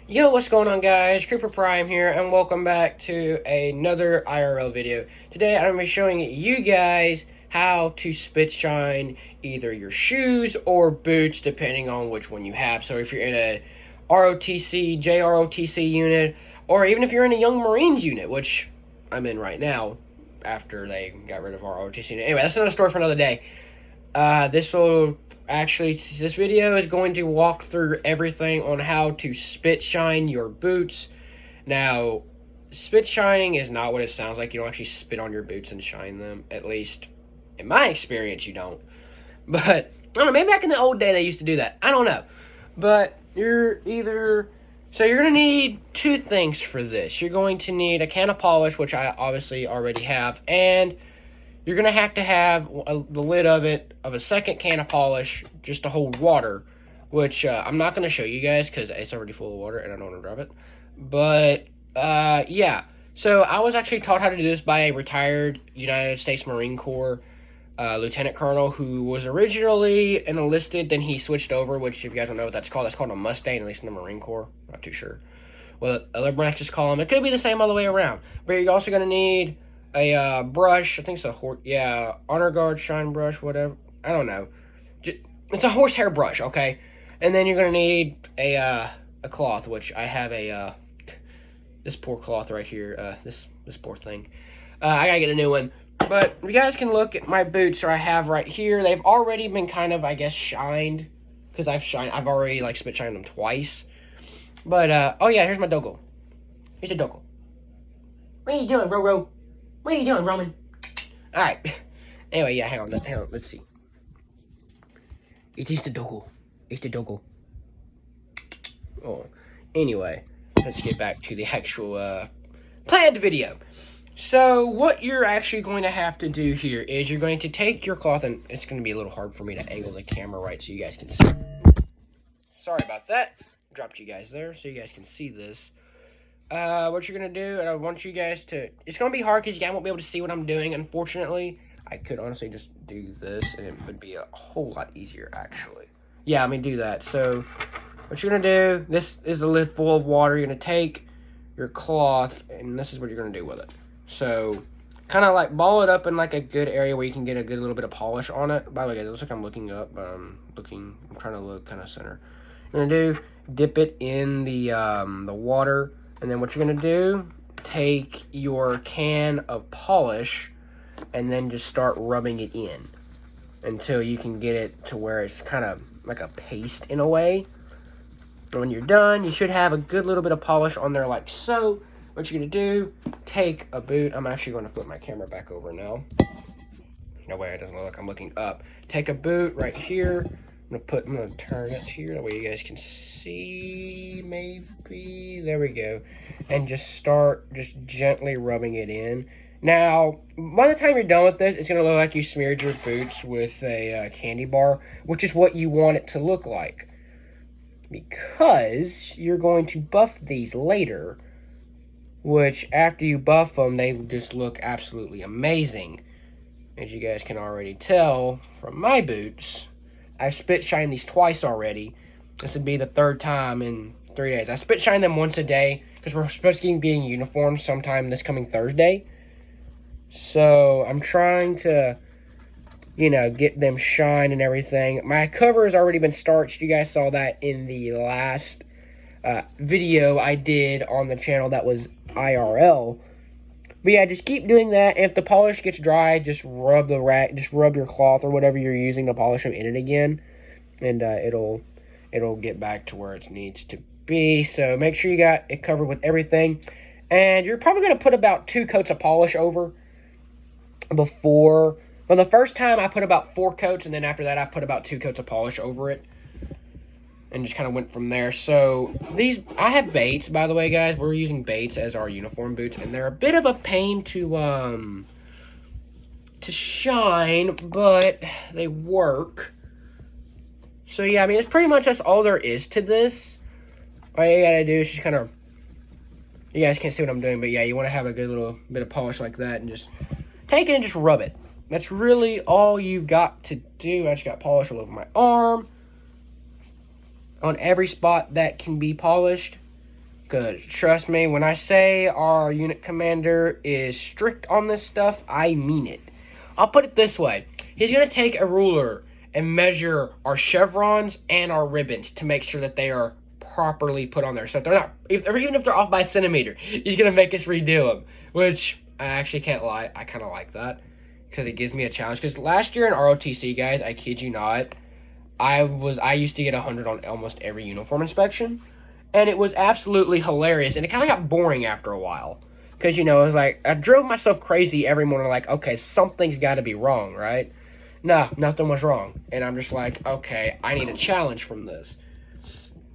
Yo, what's going on, guys? Creeper Prime here, and welcome back to another IRL video. Today, I'm going to be showing you guys how to spit shine either your shoes or boots, depending on which one you have. So if you're in a ROTC, JROTC unit, or even if you're in a Young Marines unit, which I'm in right now, after they got rid of ROTC unit. Anyway, that's another story for another day. This video is going to walk through everything on how to spit shine your boots. Now, spit shining is not what it sounds like. You don't actually spit on your boots and shine them. At least, in my experience, you don't. But, I don't know, maybe back in the old day they used to do that. I don't know. But, you're going to need two things for this. You're going to need a can of polish, which I obviously already have, and you're going to have the lid of a second can of polish just to hold water, which I'm not going to show you guys because it's already full of water and I don't want to drop it. But, yeah. So I was actually taught how to do this by a retired United States Marine Corps lieutenant colonel who was originally enlisted, then he switched over, which if you guys don't know what that's called a Mustang, at least in the Marine Corps. Not too sure. Well, other branches call them. It could be the same all the way around. But you're also going to need a brush. I think it's honor guard shine brush, whatever. I don't know. It's a horsehair brush, okay? And then you're gonna need a cloth, which I have this poor cloth right here. This poor thing. I gotta get a new one. But you guys can look at my boots, or I have right here. They've already been kind of, I guess, shined, because I've already like spit shined them twice. But oh yeah, here's my doggo. Here's a doggo. What are you doing, Roro? What are you doing, Roman? Alright. Anyway, yeah, hang on. Let's see. It is the doggo. It's the doggo. Oh. Anyway, let's get back to the actual planned video. So, what you're actually going to have to do here is you're going to take your cloth, and it's going to be a little hard for me to angle the camera right so you guys can see. Sorry about that. Dropped you guys there so you guys can see this. What you're going to do, and I want you guys to, it's going to be hard because you guys won't be able to see what I'm doing, unfortunately. I could honestly just do this, and it would be a whole lot easier, actually. Yeah, do that. So, what you're going to do, this is the lid full of water. You're going to take your cloth, and this is what you're going to do with it. So, kind of like ball it up in like a good area where you can get a good little bit of polish on it. By the way, guys, it looks like I'm looking up, but I'm trying to look kind of center. You're going to dip it in the water. And then what you're going to do, take your can of polish and then just start rubbing it in until you can get it to where it's kind of like a paste in a way. And when you're done, you should have a good little bit of polish on there like so. What you're going to do, take a boot. I'm actually going to flip my camera back over now. No way, it doesn't look like I'm looking up. Take a boot right here. I'm gonna turn it here, that way you guys can see, maybe, there we go, and just start gently rubbing it in. Now, by the time you're done with this, it's gonna look like you smeared your boots with a candy bar, which is what you want it to look like, because you're going to buff these later, which after you buff them, they just look absolutely amazing. As you guys can already tell from my boots, I've spit shined these twice already. This would be the third time in 3 days. I spit shine them once a day because we're supposed to be in uniform sometime this coming Thursday. So I'm trying to, get them shined and everything. My cover has already been starched. You guys saw that in the last video I did on the channel that was IRL. But yeah, just keep doing that. And if the polish gets dry, just rub your cloth or whatever you're using to polish them in it again, and it'll get back to where it needs to be. So make sure you got it covered with everything, and you're probably going to put about 2 coats of polish over before. Well, the first time I put about 4 coats, and then after that I put about 2 coats of polish over it. And just kind of went from there. So, I have Bates, by the way, guys. We're using Bates as our uniform boots. And they're a bit of a pain to shine, but they work. So, yeah, it's pretty much that's all there is to this. All you gotta do is just kind of, you guys can't see what I'm doing, but yeah, you want to have a good little bit of polish like that. And just take it and just rub it. That's really all you've got to do. I just got polish all over my arm, on every spot that can be polished. Because, trust me, when I say our unit commander is strict on this stuff, I mean it. I'll put it this way. He's going to take a ruler and measure our chevrons and our ribbons to make sure that they are properly put on there. So if they're not, even if they're off by a centimeter, he's going to make us redo them. Which, I actually can't lie, I kind of like that. Because it gives me a challenge. Because last year in ROTC, guys, I kid you not, I used to get 100 on almost every uniform inspection. And it was absolutely hilarious. And it kind of got boring after a while. Because, you know, it was like, I drove myself crazy every morning. Like, okay, something's got to be wrong, right? No, nothing was wrong. And I'm just like, okay, I need a challenge from this.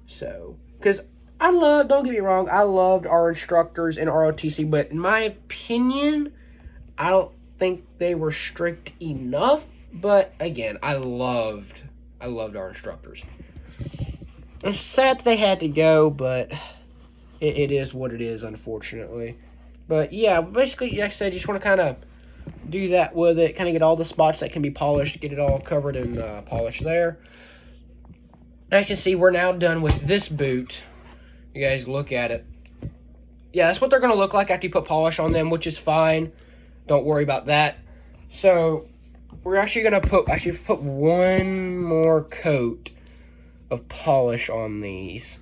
So, because don't get me wrong, I loved our instructors in ROTC. But in my opinion, I don't think they were strict enough. But, again, I loved our instructors. It's sad that they had to go, but it is what it is, unfortunately. But, yeah, basically, like I said, you just want to kind of do that with it. Kind of get all the spots that can be polished, get it all covered and polished there. As you can see, we're now done with this boot. You guys look at it. Yeah, that's what they're going to look like after you put polish on them, which is fine. Don't worry about that. So, we're actually going to put one more coat of polish on these.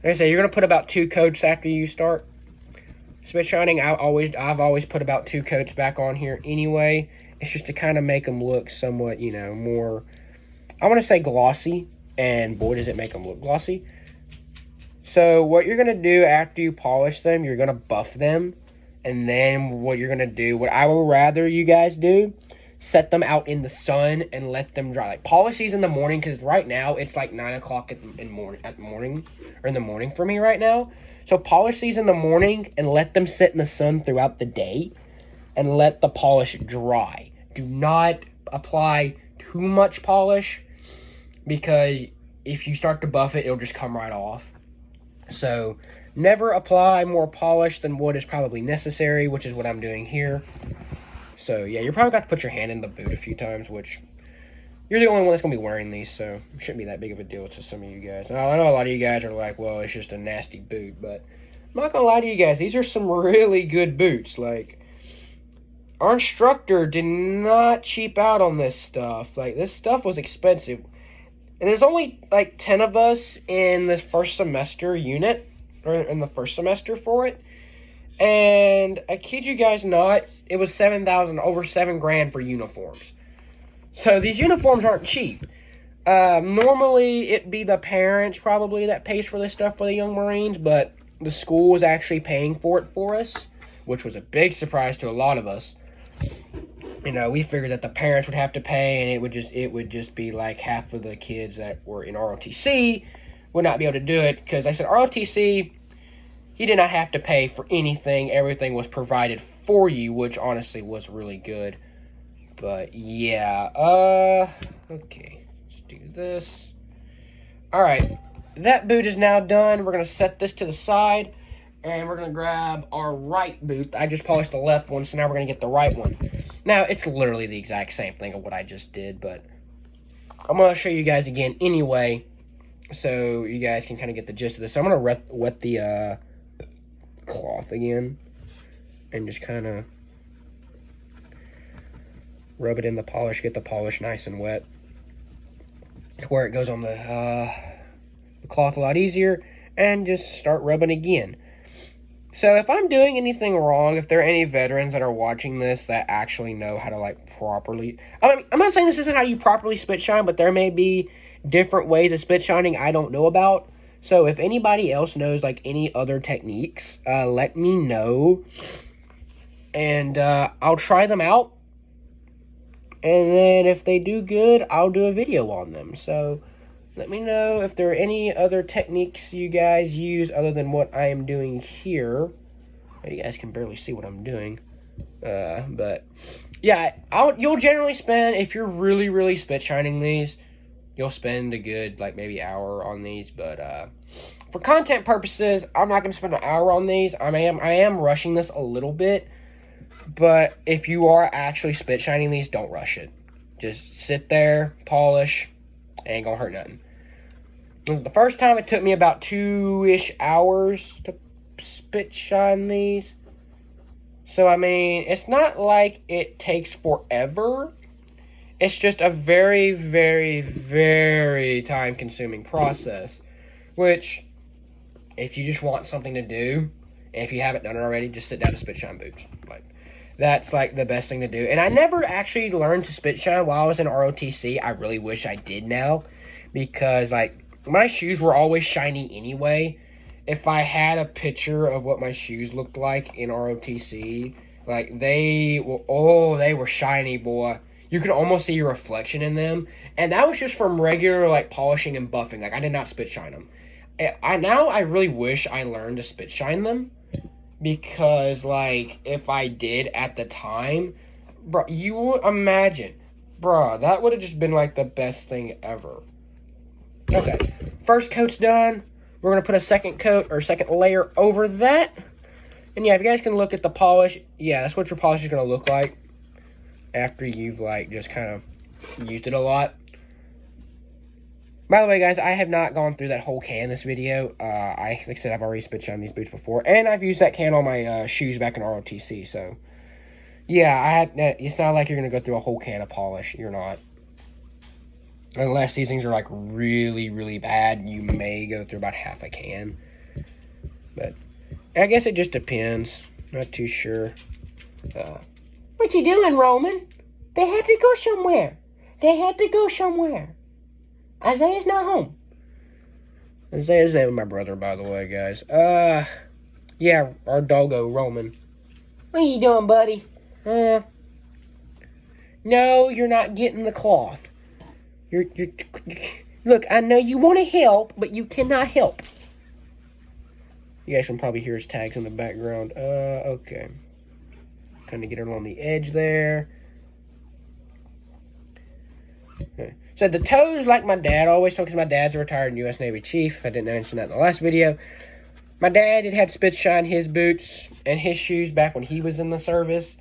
Like I say, you're gonna put about 2 coats after you start spit shining. I've always put about 2 coats back on here anyway. It's just to kind of make them look somewhat, you know, more, I want to say glossy, and boy does it make them look glossy. So what you're gonna do after you polish them, you're gonna buff them, and then what you're gonna do, what I would rather you guys do, set them out in the sun and let them dry. Like, polish these in the morning, because right now it's like 9 o'clock in the morning for me right now. So polish these in the morning and let them sit in the sun throughout the day and let the polish dry. Do not apply too much polish, because if you start to buff it, it'll just come right off. So never apply more polish than what is probably necessary, which is what I'm doing here. So, yeah, you're probably got to put your hand in the boot a few times, which you're the only one that's going to be wearing these, so it shouldn't be that big of a deal to some of you guys. Now, I know a lot of you guys are like, well, it's just a nasty boot, but I'm not going to lie to you guys. These are some really good boots. Like, our instructor did not cheap out on this stuff. Like, this stuff was expensive. And there's only, like, 10 of us in the first semester unit, or in the first semester for it. And I kid you guys not, it was over $7,000 for uniforms. So these uniforms aren't cheap. Normally it'd be the parents probably that pays for this stuff for the young Marines, but the school was actually paying for it for us, which was a big surprise to a lot of us. You know, we figured that the parents would have to pay, and it would just be like half of the kids that were in ROTC would not be able to do it, because I said ROTC, you did not have to pay for anything. Everything was provided for you, which honestly was really good. But, yeah. Okay. Let's do this. Alright. That boot is now done. We're going to set this to the side. And we're going to grab our right boot. I just polished the left one, so now we're going to get the right one. Now, it's literally the exact same thing of what I just did, but I'm going to show you guys again anyway, so you guys can kind of get the gist of this. So I'm going to wet the cloth again and just kind of rub it in the polish, get the polish nice and wet to where it goes on the cloth a lot easier, and just start rubbing again. So if I'm doing anything wrong, if there are any veterans that are watching this that actually know how to, like, properly, I mean, I'm not saying this isn't how you properly spit shine, but there may be different ways of spit shining I don't know about. So if anybody else knows, like, any other techniques, let me know, and I'll try them out, and then if they do good, I'll do a video on them. So let me know if there are any other techniques you guys use other than what I am doing here. You guys can barely see what I'm doing, but yeah, you'll generally spend, if you're really, really spit shining these, you'll spend a good, like, maybe hour on these, but for content purposes, I'm not going to spend an hour on these. I am rushing this a little bit, but if you are actually spit shining these, don't rush it. Just sit there, polish, ain't gonna hurt nothing. The first time it took me about 2-ish hours to spit shine these. So, I mean, it's not like it takes forever. It's just a very, very, very time-consuming process. Which, if you just want something to do, and if you haven't done it already, just sit down and spit shine boots. Like, that's, like, the best thing to do. And I never actually learned to spit shine while I was in ROTC. I really wish I did now. Because, like, my shoes were always shiny anyway. If I had a picture of what my shoes looked like in ROTC, like, they were shiny, boy. You could almost see your reflection in them. And that was just from regular, like, polishing and buffing. Like, I did not spit shine them. I really wish I learned to spit shine them. Because, like, if I did at the time, bro, you would imagine. Bro, that would have just been, like, the best thing ever. Okay, first coat's done. We're going to put a second coat or second layer over that. And yeah, if you guys can look at the polish, yeah, that's what your polish is going to look like after you've, like, just kind of used it a lot. By the way, guys, I have not gone through that whole can this video. Like I said, I've already spit shined these boots before. And I've used that can on my shoes back in ROTC, so. Yeah, it's not like you're going to go through a whole can of polish. You're not. Unless these things are, like, really, really bad, you may go through about half a can. But I guess it just depends. Not too sure. What you doing, Roman? They have to go somewhere. They have to go somewhere. Isaiah's not home. Isaiah's name of my brother, by the way, guys. Yeah, our doggo, Roman. What are you doing, buddy? No, you're not getting the cloth. Look, I know you want to help, but you cannot help. You guys can probably hear his tags in the background. Okay. Kind of get it on the edge there. Okay. So the toes, like my dad always talks. My dad's a retired U.S. Navy chief. I didn't mention that in the last video. My dad did have to spit shine his boots and his shoes back when he was in the service.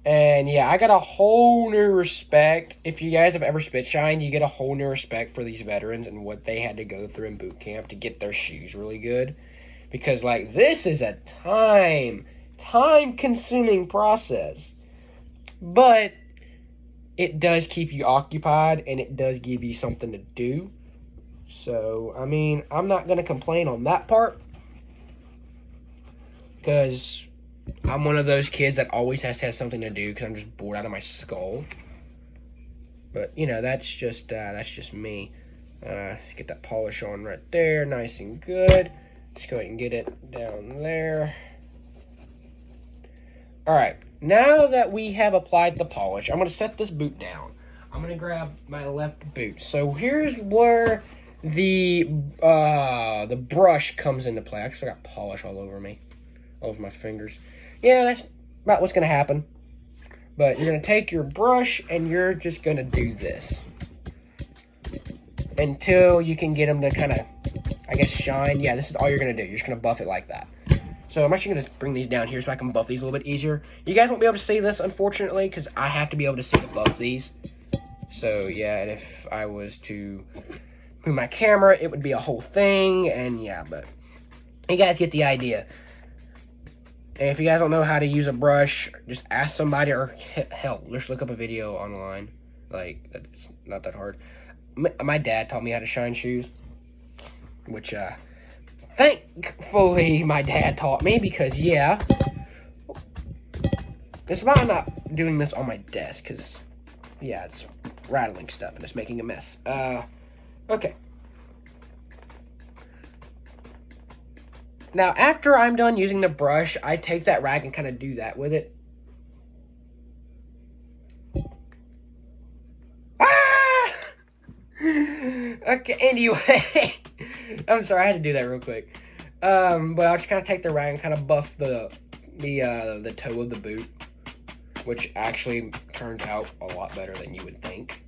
And yeah, I got a whole new respect. If you guys have ever spit shined, you get a whole new respect for these veterans and what they had to go through in boot camp to get their shoes really good. Because, like, this is a time-consuming process. But it does keep you occupied and it does give you something to do. So, I mean, I'm not going to complain on that part. Because I'm one of those kids that always has to have something to do because I'm just bored out of my skull. But, you know, that's just me. Get that polish on right there, nice and good. Just go ahead and get it down there. Alright, now that we have applied the polish, I'm going to set this boot down. I'm going to grab my left boot. So here's where the brush comes into play. I actually got polish all over me, all over my fingers. Yeah, that's about what's going to happen. But you're going to take your brush and you're just going to do this. Until you can get them to kind of, I guess, shine. Yeah, this is all you're going to do. You're just going to buff it like that. So I'm actually going to bring these down here so I can buff these a little bit easier. You guys won't be able to see this, unfortunately, because I have to be able to see to buff these. So, yeah, and if I was to move my camera, it would be a whole thing. And, yeah, but you guys get the idea. And if you guys don't know how to use a brush, just ask somebody, or hell, just look up a video online. Like, it's not that hard. My dad taught me how to shine shoes, which, thankfully, my dad taught me, because, yeah, it's why I'm not doing this on my desk, because, yeah, it's rattling stuff, and it's making a mess. Okay. Now, after I'm done using the brush, I take that rag and kind of do that with it. Okay, anyway. I'm sorry, I had to do that real quick. But I'll just kind of take the rag and kind of buff the toe of the boot, which actually turns out a lot better than you would think.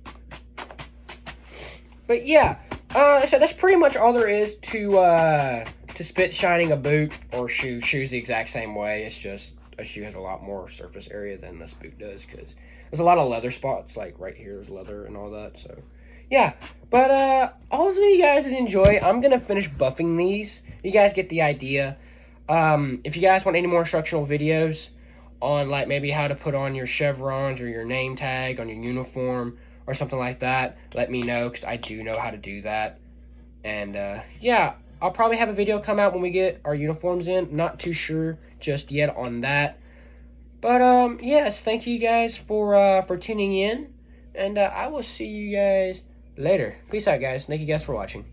But yeah, so that's pretty much all there is to spit shining a boot or shoe. Shoe's the exact same way. It's just a shoe has a lot more surface area than this boot does, because there's a lot of leather spots, like right here there's leather and all that, so yeah. But hopefully you guys did enjoy. I'm gonna finish buffing these. You guys get the idea. If you guys want any more instructional videos on like maybe how to put on your chevrons or your name tag on your uniform or something like that, let me know, because I do know how to do that. And yeah, I'll probably have a video come out when we get our uniforms in. Not too sure just yet on that. But yes, thank you guys for tuning in, and I will see you guys later. Peace out, guys. Thank you guys for watching.